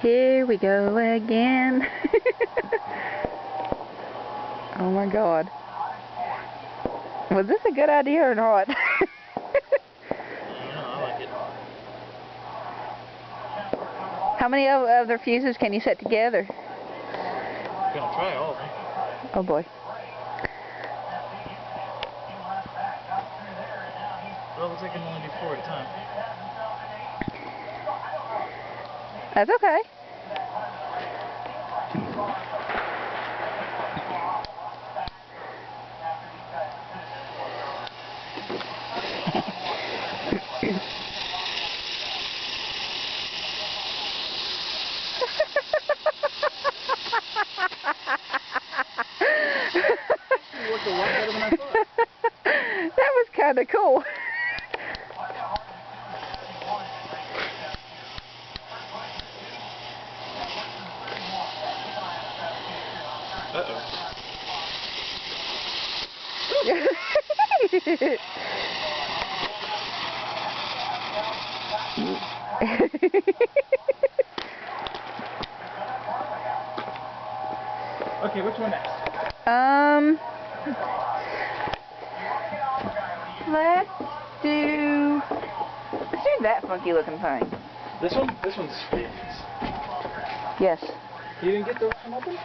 Here we go again. Oh my God. Was this a good idea or not? I like it. How many other fuses can you set together? I'm gonna try all of them. Oh boy. Well, it looks like I can only do 4 at a time. That's okay. Worked a lot better than I thought. That was kind of cool. Uh-oh. Okay, which one next? Let's do that funky looking thing. This one? This one's sweet. Yes. You didn't get the one open?